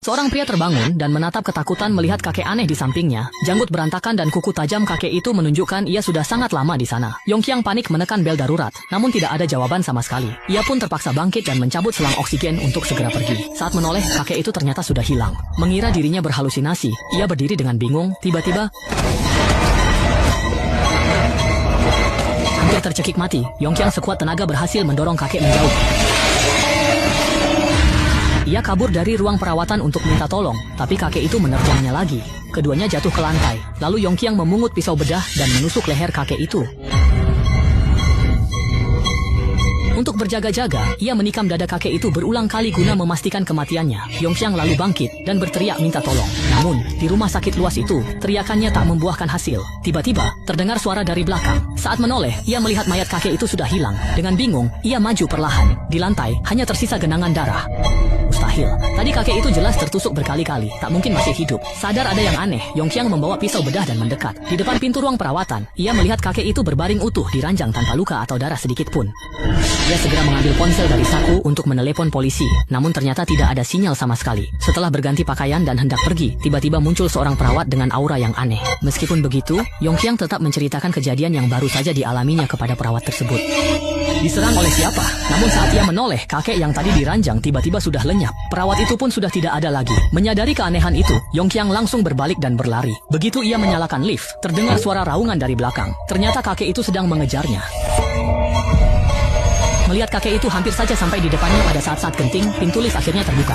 Seorang pria terbangun dan menatap ketakutan melihat kakek aneh di sampingnya. Janggut berantakan dan kuku tajam kakek itu menunjukkan ia sudah sangat lama di sana. Yongqiang panik menekan bel darurat, namun tidak ada jawaban sama sekali. Ia pun terpaksa bangkit dan mencabut selang oksigen untuk segera pergi. Saat menoleh, kakek itu ternyata sudah hilang. Mengira dirinya berhalusinasi, ia berdiri dengan bingung. Tiba-tiba hampir tercekik mati. Yongqiang sekuat tenaga berhasil mendorong kakek menjauh. Ia kabur dari ruang perawatan untuk minta tolong, tapi kakek itu menerjangnya lagi. Keduanya jatuh ke lantai, lalu Yongqiang memungut pisau bedah dan menusuk leher kakek itu. Untuk berjaga-jaga, ia menikam dada kakek itu berulang kali guna memastikan kematiannya. Yongqiang lalu bangkit dan berteriak minta tolong. Namun, di rumah sakit luas itu, teriakannya tak membuahkan hasil. Tiba-tiba, terdengar suara dari belakang. Saat menoleh, ia melihat mayat kakek itu sudah hilang. Dengan bingung, ia maju perlahan. Di lantai, hanya tersisa genangan darah. Mustahil. Tadi kakek itu jelas tertusuk berkali-kali. Tak mungkin masih hidup. Sadar ada yang aneh, Yongqiang membawa pisau bedah dan mendekat. Di depan pintu ruang perawatan, ia melihat kakek itu berbaring utuh di ranjang tanpa luka atau darah sedikit pun. Ia segera mengambil ponsel dari saku untuk menelepon polisi, namun ternyata tidak ada sinyal sama sekali. Setelah berganti pakaian dan hendak pergi, tiba-tiba muncul seorang perawat dengan aura yang aneh. Meskipun begitu, Yongqiang tetap menceritakan kejadian yang baru saja dialaminya kepada perawat tersebut. Diserang oleh siapa? Namun saat ia menoleh, kakek yang tadi diranjang tiba-tiba sudah lenyap. Perawat itu pun sudah tidak ada lagi. Menyadari keanehan itu, Yongqiang langsung berbalik dan berlari. Begitu ia menyalakan lift, terdengar suara raungan dari belakang. Ternyata kakek itu sedang mengejarnya. Melihat kakek itu hampir saja sampai di depannya pada saat-saat genting, pintu lift akhirnya terbuka.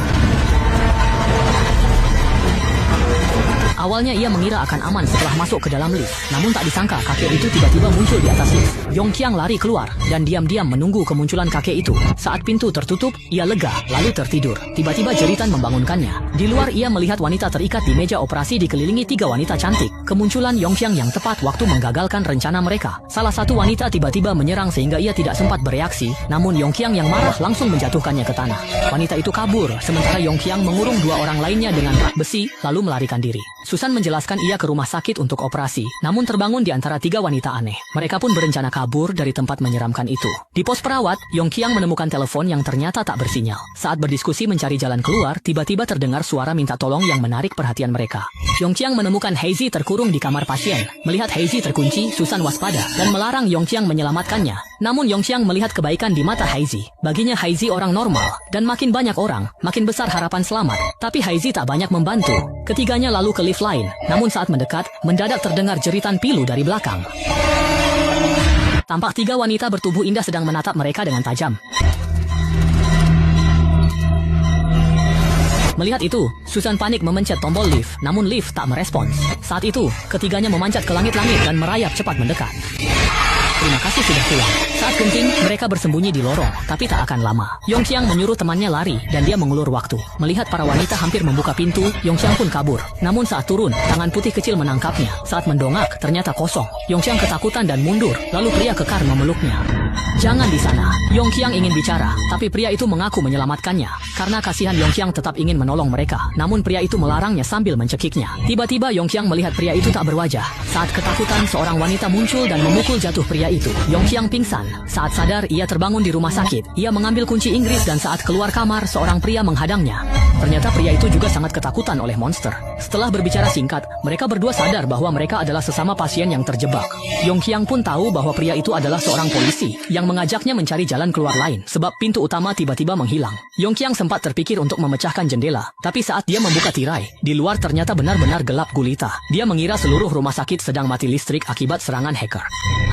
Awalnya ia mengira akan aman setelah masuk ke dalam lift. Namun tak disangka kakek itu tiba-tiba muncul di atas lift. Yongqiang lari keluar dan diam-diam menunggu kemunculan kakek itu. Saat pintu tertutup, ia lega lalu tertidur. Tiba-tiba jeritan membangunkannya. Di luar ia melihat wanita terikat di meja operasi dikelilingi 3 wanita cantik. Kemunculan Yongqiang yang tepat waktu menggagalkan rencana mereka. Salah satu wanita tiba-tiba menyerang sehingga ia tidak sempat bereaksi. Namun Yongqiang yang marah langsung menjatuhkannya ke tanah. Wanita itu kabur, sementara Yongqiang mengurung 2 orang lainnya dengan rak besi lalu melarikan diri. Susan menjelaskan ia ke rumah sakit untuk operasi, namun terbangun di antara 3 wanita aneh. Mereka pun berencana kabur dari tempat menyeramkan itu. Di pos perawat, Yongqiang menemukan telepon yang ternyata tak bersinyal. Saat berdiskusi mencari jalan keluar, tiba-tiba terdengar suara minta tolong yang menarik perhatian mereka. Yongqiang menemukan Heizi terkurung di kamar pasien. Melihat Heizi terkunci, Susan waspada dan melarang Yongqiang menyelamatkannya. Namun Yongqiang melihat kebaikan di mata Heizi. Baginya Heizi orang normal, dan makin banyak orang, makin besar harapan selamat. Tapi Heizi tak banyak membantu. Ketiganya lalu ke lift lain. Namun saat mendekat, mendadak terdengar jeritan pilu dari belakang. Tampak 3 wanita bertubuh indah sedang menatap mereka dengan tajam. Melihat itu, Susan panik memencet tombol lift, namun lift tak merespons. Saat itu, ketiganya memanjat ke langit-langit dan merayap cepat mendekat. Terima kasih sudah pulang. Saat genting, mereka bersembunyi di lorong, tapi tak akan lama. Yongqiang menyuruh temannya lari, dan dia mengulur waktu. Melihat para wanita hampir membuka pintu, Yongqiang pun kabur. Namun saat turun, tangan putih kecil menangkapnya. Saat mendongak, ternyata kosong. Yongqiang ketakutan dan mundur, lalu pria kekar memeluknya. Jangan di sana. Yongqiang ingin bicara, tapi pria itu mengaku menyelamatkannya. Karena kasihan Yongqiang tetap ingin menolong mereka. Namun pria itu melarangnya sambil mencekiknya. Tiba-tiba Yongqiang melihat pria itu tak berwajah. Saat ketakutan, seorang wanita muncul dan memukul jatuh pria itu. Yongqiang pingsan. Saat sadar, ia terbangun di rumah sakit. Ia mengambil kunci Inggris dan saat keluar kamar, seorang pria menghadangnya. Ternyata pria itu juga sangat ketakutan oleh monster. Setelah berbicara singkat, mereka berdua sadar bahwa mereka adalah sesama pasien yang terjebak. Yongqiang pun tahu bahwa pria itu adalah seorang polisi yang mengajaknya mencari jalan keluar lain sebab pintu utama tiba-tiba menghilang. Yongqiang sempat terpikir untuk memecahkan jendela, tapi saat dia membuka tirai, di luar ternyata benar-benar gelap gulita. Dia mengira seluruh rumah sakit sedang mati listrik akibat serangan hacker.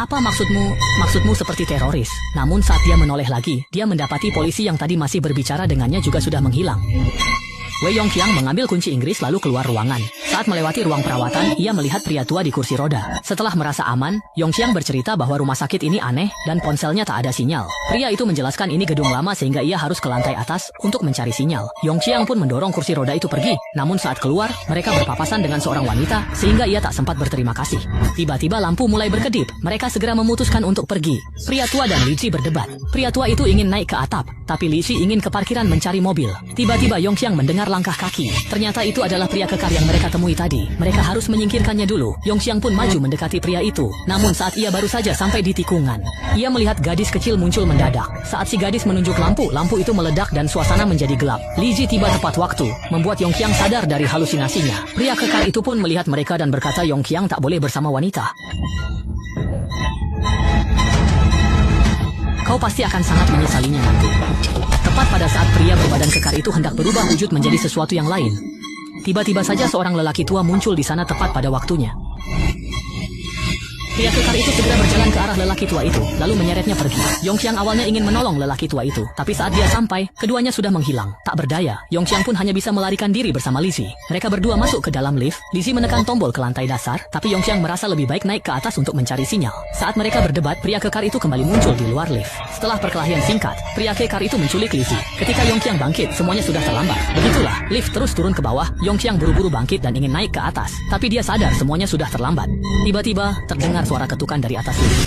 Apa maksudmu? Maksudmu seperti teroris. Namun saat dia menoleh lagi, dia mendapati polisi yang tadi masih berbicara dengannya juga sudah menghilang. Wei Yongqiang mengambil kunci Inggris lalu keluar ruangan. Saat melewati ruang perawatan, ia melihat pria tua di kursi roda. Setelah merasa aman, Yongqiang bercerita bahwa rumah sakit ini aneh dan ponselnya tak ada sinyal. Pria itu menjelaskan ini gedung lama sehingga ia harus ke lantai atas untuk mencari sinyal. Yongqiang pun mendorong kursi roda itu pergi. Namun saat keluar, mereka berpapasan dengan seorang wanita sehingga ia tak sempat berterima kasih. Tiba-tiba lampu mulai berkedip. Mereka segera memutuskan untuk pergi. Pria tua dan Li Ji berdebat. Pria tua itu ingin naik ke atap, tapi Li Ji ingin ke parkiran mencari mobil. Tiba-tiba Yongqiang mendengar langkah kaki. Ternyata itu adalah pria kekar yang mereka temukan temui tadi. Mereka harus menyingkirkannya dulu. Yongxiang pun maju mendekati pria itu. Namun saat ia baru saja sampai di tikungan, ia melihat gadis kecil muncul mendadak. Saat si gadis menunjuk lampu, lampu itu meledak dan suasana menjadi gelap. Li Ji tiba tepat waktu, membuat Yongxiang sadar dari halusinasinya. Pria kekar itu pun melihat mereka dan berkata Yongxiang tak boleh bersama wanita. Kau pasti akan sangat menyesalinya nanti. Tepat pada saat pria berbadan kekar itu hendak berubah wujud menjadi sesuatu yang lain, tiba-tiba saja seorang lelaki tua muncul di sana tepat pada waktunya. Pria kekar itu segera berjalan ke arah lelaki tua itu, lalu menyeretnya pergi. Yongxiang awalnya ingin menolong lelaki tua itu, tapi saat dia sampai, keduanya sudah menghilang. Tak berdaya, Yongxiang pun hanya bisa melarikan diri bersama Li Ji. Mereka berdua masuk ke dalam lift. Li Ji menekan tombol ke lantai dasar, tapi Yongxiang merasa lebih baik naik ke atas untuk mencari sinyal. Saat mereka berdebat, pria kekar itu kembali muncul di luar lift. Setelah perkelahian singkat, pria kekar itu menculik Li Ji. Ketika Yongxiang bangkit, semuanya sudah terlambat. Begitulah, lift terus turun ke bawah. Yongxiang buru-buru bangkit dan ingin naik ke atas, tapi dia sadar semuanya sudah terlambat. Tiba-tiba, terdengar suara ketukan dari atas lift.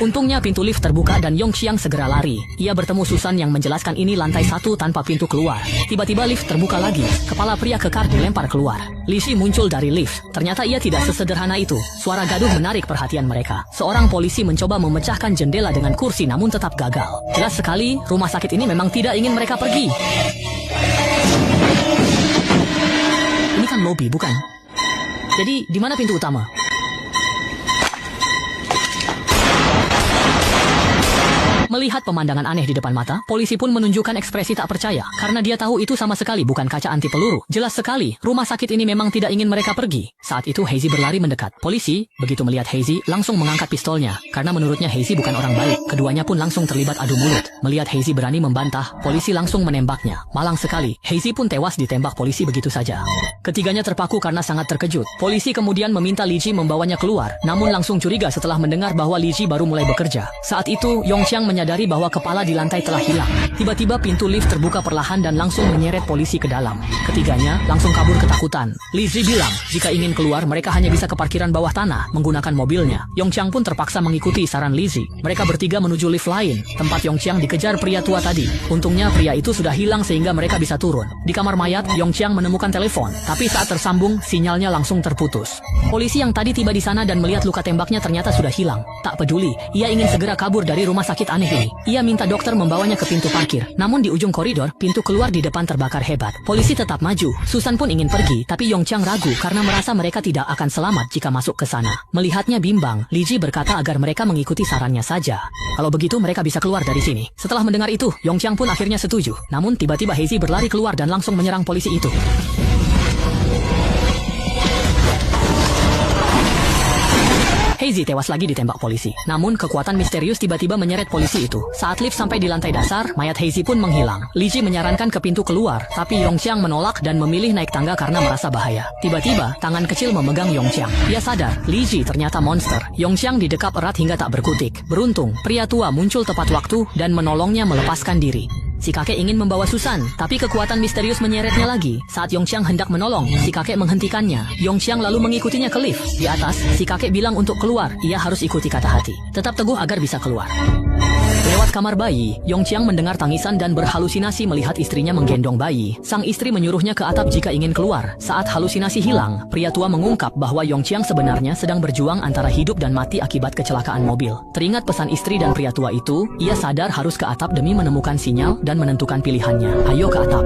Untungnya pintu lift terbuka dan Yongxiang segera lari. Ia bertemu Susan yang menjelaskan ini lantai 1 tanpa pintu keluar. Tiba-tiba lift terbuka lagi. Kepala pria kekar dilempar keluar. Li Ji muncul dari lift. Ternyata ia tidak sesederhana itu. Suara gaduh menarik perhatian mereka. Seorang polisi mencoba memecahkan jendela dengan kursi namun tetap gagal. Jelas sekali, rumah sakit ini memang tidak ingin mereka pergi. Ini kan lobi, bukan? Jadi, di mana pintu utama? Melihat pemandangan aneh di depan mata, polisi pun menunjukkan ekspresi tak percaya, karena dia tahu itu sama sekali bukan kaca anti peluru. Jelas sekali, rumah sakit ini memang tidak ingin mereka pergi. Saat itu Heizi berlari mendekat. Polisi, begitu melihat Heizi, langsung mengangkat pistolnya, karena menurutnya Heizi bukan orang baik. Keduanya pun langsung terlibat adu mulut. Melihat Heizi berani membantah, polisi langsung menembaknya. Malang sekali, Heizi pun tewas ditembak polisi begitu saja. Ketiganya terpaku karena sangat terkejut. Polisi kemudian meminta Li Ji membawanya keluar, namun langsung curiga setelah mendengar bahwa Li Ji baru mulai bekerja. Saat itu, Yongxiang menyadari bahwa kepala di lantai telah hilang. Tiba-tiba pintu lift terbuka perlahan dan langsung menyeret polisi ke dalam. Ketiganya langsung kabur ketakutan. Li Ji bilang, jika ingin keluar mereka hanya bisa ke parkiran bawah tanah menggunakan mobilnya. Yongxiang pun terpaksa mengikuti saran Li Ji. Mereka bertiga menuju lift lain, tempat Yongxiang dikejar pria tua tadi. Untungnya pria itu sudah hilang sehingga mereka bisa turun. Di kamar mayat, Yongxiang menemukan telepon, tapi saat tersambung, sinyalnya langsung terputus. Polisi yang tadi tiba di sana dan melihat luka tembaknya ternyata sudah hilang. Tak peduli, ia ingin segera kabur dari rumah sakit aneh ini. Ia minta dokter membawanya ke pintu parkir. Namun di ujung koridor, pintu keluar di depan terbakar hebat. Polisi tetap maju. Susan pun ingin pergi, tapi Yongxiang ragu karena merasa mereka tidak akan selamat jika masuk ke sana. Melihatnya bimbang, Li Ji berkata agar mereka mengikuti sarannya saja. Kalau begitu mereka bisa keluar dari sini. Setelah mendengar itu, Yongxiang pun akhirnya setuju. Namun tiba-tiba Heizi berlari keluar dan langsung menyerang polisi itu. Heizi tewas lagi ditembak polisi. Namun kekuatan misterius tiba-tiba menyeret polisi itu. Saat lift sampai di lantai dasar, mayat Heizi pun menghilang. Li Ji menyarankan ke pintu keluar, tapi Yongxiang menolak dan memilih naik tangga karena merasa bahaya. Tiba-tiba, tangan kecil memegang Yongxiang. Ia sadar, Li Ji ternyata monster. Yongxiang didekap erat hingga tak berkutik. Beruntung, pria tua muncul tepat waktu dan menolongnya melepaskan diri. Si kakek ingin membawa Susan, tapi kekuatan misterius menyeretnya lagi. Saat Yongxiang hendak menolong, si kakek menghentikannya. Yongxiang lalu mengikutinya ke lift. Di atas, si kakek bilang untuk keluar, ia harus ikuti kata hati. Tetap teguh agar bisa keluar. Lewat kamar bayi, Yongxiang mendengar tangisan dan berhalusinasi melihat istrinya menggendong bayi. Sang istri menyuruhnya ke atap jika ingin keluar. Saat halusinasi hilang, pria tua mengungkap bahwa Yongxiang sebenarnya sedang berjuang antara hidup dan mati akibat kecelakaan mobil. Teringat pesan istri dan pria tua itu, ia sadar harus ke atap demi menemukan sinyal dan menentukan pilihannya. Ayo ke atap.